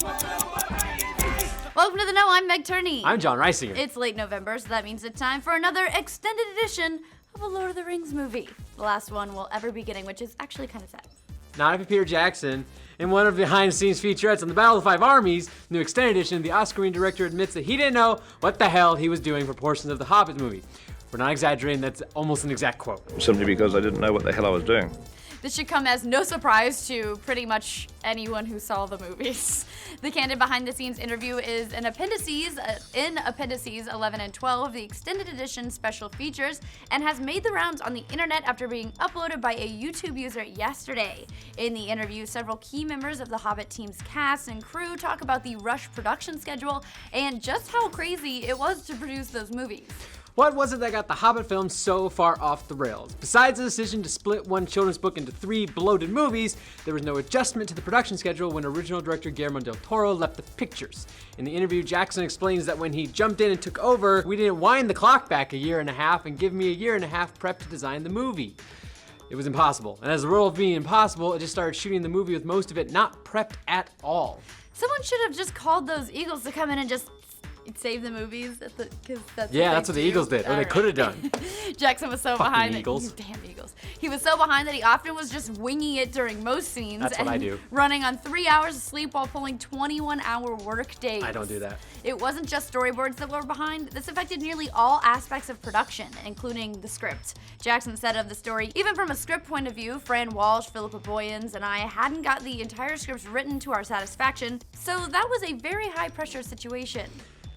Welcome to The Know, I'm Meg Turney. I'm John Reisinger. It's late November, so that means it's time for another extended edition of a Lord of the Rings movie. The last one we'll ever be getting, which is actually kind of sad. Not if Peter Jackson. In one of the behind-the-scenes featurettes on the Battle of the Five Armies, new extended edition, the Oscar-winning director admits that he didn't know what the hell he was doing for portions of the Hobbit movie. We're not exaggerating, that's almost an exact quote. Simply because I didn't know what the hell I was doing. This should come as no surprise to pretty much anyone who saw the movies. The candid behind-the-scenes interview is in appendices 11 and 12, the extended edition special features, and has made the rounds on the internet after being uploaded by a YouTube user yesterday. In the interview, several key members of the Hobbit team's cast and crew talk about the rush production schedule and just how crazy it was to produce those movies. What was it that got the Hobbit film so far off the rails? Besides the decision to split one children's book into 3 bloated movies, there was no adjustment to the production schedule when original director Guillermo del Toro left the pictures. In the interview, Jackson explains that when he jumped in and took over, we didn't wind the clock back a year and a half and give me a year and a half prep to design the movie. It was impossible. And as the role of being impossible, it just started shooting the movie with most of it not prepped at all. Someone should have just called those Eagles to come in and just save the movies, because that's what the Eagles did, or they could have done. Jackson was so Fucking behind Eagles. Damn Eagles. He was so behind that he often was just winging it during most scenes. That's what I do. Running on 3 hours of sleep while pulling 21-hour work days. I don't do that. It wasn't just storyboards that were behind. This affected nearly all aspects of production, including the script. Jackson said of the story, even from a script point of view, Fran Walsh, Philippa Boyens, and I hadn't got the entire scripts written to our satisfaction, so that was a very high-pressure situation.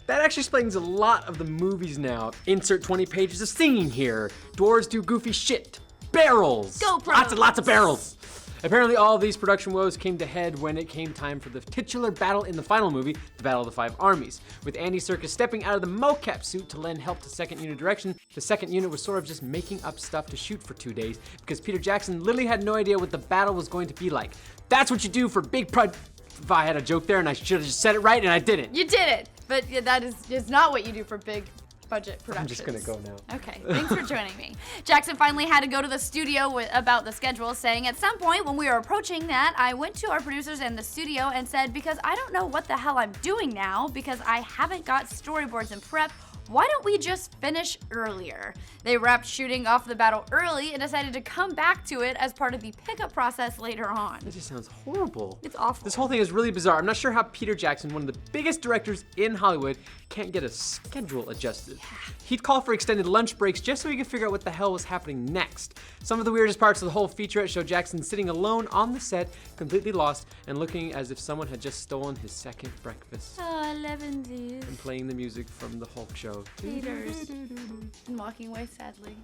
That actually explains a lot of the movies now. Insert 20 pages of singing here. Dwarves do goofy shit. Barrels. GoPros. Lots and lots of barrels. Apparently all of these production woes came to head when it came time for the titular battle in the final movie, the Battle of the Five Armies. With Andy Serkis stepping out of the mocap suit to lend help to second unit direction, the second unit was sort of just making up stuff to shoot for 2 days because Peter Jackson literally had no idea what the battle was going to be like. That's what you do for big If I had a joke there and I should have just said it right and I didn't. You did it, but that is not what you do for big budget productions. I'm just gonna go now. Okay, thanks for joining me. Jackson finally had to go to the studio about the schedule, saying at some point when we were approaching that, I went to our producers in the studio and said, because I don't know what the hell I'm doing now, because I haven't got storyboards and prep, why don't we just finish earlier? They wrapped shooting off the battle early and decided to come back to it as part of the pickup process later on. That just sounds horrible. It's awful. This whole thing is really bizarre. I'm not sure how Peter Jackson, one of the biggest directors in Hollywood, can't get a schedule adjusted. He'd call for extended lunch breaks just so he could figure out what the hell was happening next. Some of the weirdest parts of the whole featurette show Jackson sitting alone on the set, completely lost, and looking as if someone had just stolen his second breakfast. Oh, 11 days. And playing the music from the Hulk show. Peters. And walking away sadly.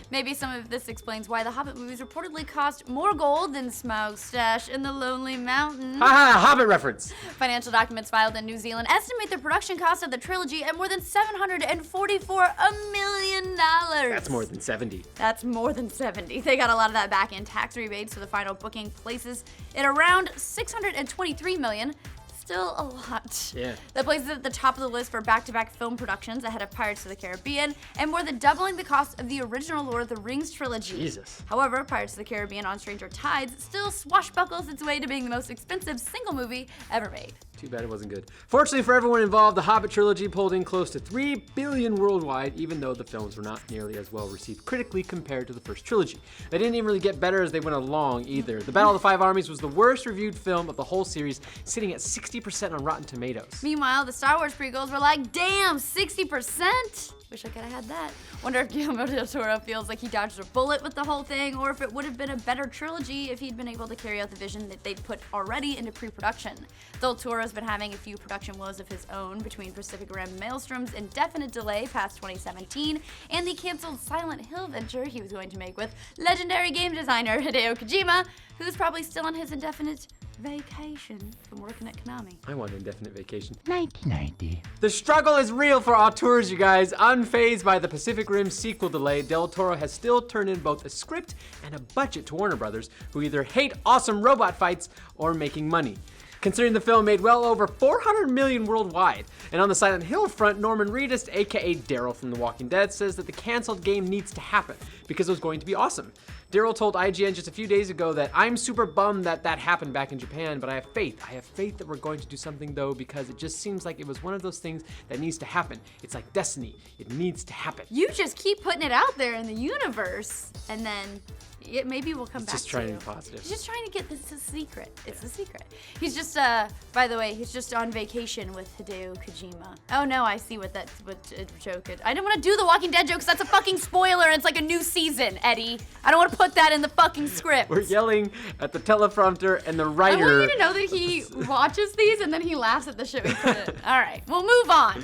Maybe some of this explains why the Hobbit movies reportedly cost more gold than Smaug's stash in the Lonely Mountain. Haha, Hobbit reference! Financial documents filed in New Zealand estimate the production cost of the trilogy at more than $744 million. That's more than 70. That's more than 70. They got a lot of that back in tax rebates, so the final booking places at around $623 million. Still a lot. Yeah. That places at the top of the list for back-to-back film productions ahead of Pirates of the Caribbean, and more than doubling the cost of the original Lord of the Rings trilogy. Jesus. However, Pirates of the Caribbean on Stranger Tides still swashbuckles its way to being the most expensive single movie ever made. Too bad it wasn't good. Fortunately for everyone involved, the Hobbit trilogy pulled in close to $3 billion worldwide, even though the films were not nearly as well received critically compared to the first trilogy. They didn't even really get better as they went along either. The Battle of the Five Armies was the worst reviewed film of the whole series, sitting at 60% on Rotten Tomatoes. Meanwhile, the Star Wars prequels were like, damn, 60%? Wish I could have had that. Wonder if Guillermo del Toro feels like he dodged a bullet with the whole thing, or if it would have been a better trilogy if he'd been able to carry out the vision that they'd put already into pre-production. Del Toro's been having a few production woes of his own between Pacific Rim Maelstrom's indefinite delay past 2017 and the canceled Silent Hill venture he was going to make with legendary game designer Hideo Kojima, who's probably still on his indefinite vacation from working at Konami. I want an indefinite vacation. 1990. The struggle is real for auteurs, you guys. Unfazed by the Pacific Rim sequel delay, Del Toro has still turned in both a script and a budget to Warner Brothers, who either hate awesome robot fights or making money. Considering the film made well over $400 million worldwide. And on the Silent Hill front, Norman Reedus, aka Daryl from The Walking Dead, says that the canceled game needs to happen because it was going to be awesome. Daryl told IGN just a few days ago that I'm super bummed that happened back in Japan, but I have faith. I have faith that we're going to do something though, because it just seems like it was one of those things that needs to happen. It's like destiny. It needs to happen. You just keep putting it out there in the universe, and then maybe we'll come back to Just trying to be positive. He's just trying to get this a secret. It's a secret. He's just, by the way, he's just on vacation with Hideo Kojima. Oh no, I see what joke it. I didn't want to do the Walking Dead jokes. That's a fucking spoiler, and it's like a new season, Eddie. I don't want to put that in the fucking script. We're yelling at the teleprompter and the I writer. want you to know that he watches these and then he laughs at the shit we put in. All right, we'll move on.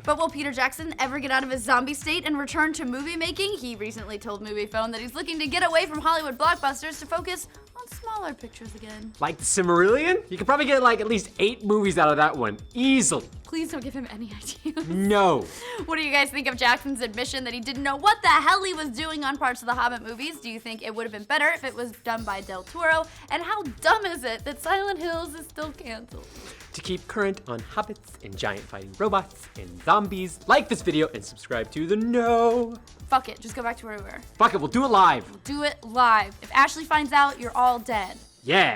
But will Peter Jackson ever get out of his zombie state and return to movie making? He recently told MoviePhone that he's looking to get away from Hollywood blockbusters to focus on smaller pictures again. Like the Silmarillion? You could probably get like at least 8 movies out of that one, easily. Please don't give him any ideas. No. What do you guys think of Jackson's admission that he didn't know what the hell he was doing on parts of the Hobbit movies? Do you think it would have been better if it was done by Del Toro? And how dumb is it that Silent Hills is still canceled? To keep current on hobbits and giant fighting robots and zombies, like this video and subscribe to The Know. Fuck it, just go back to where we were. Fuck it, we'll do it live. Do it live. If Ashley finds out, you're all dead. Yeah.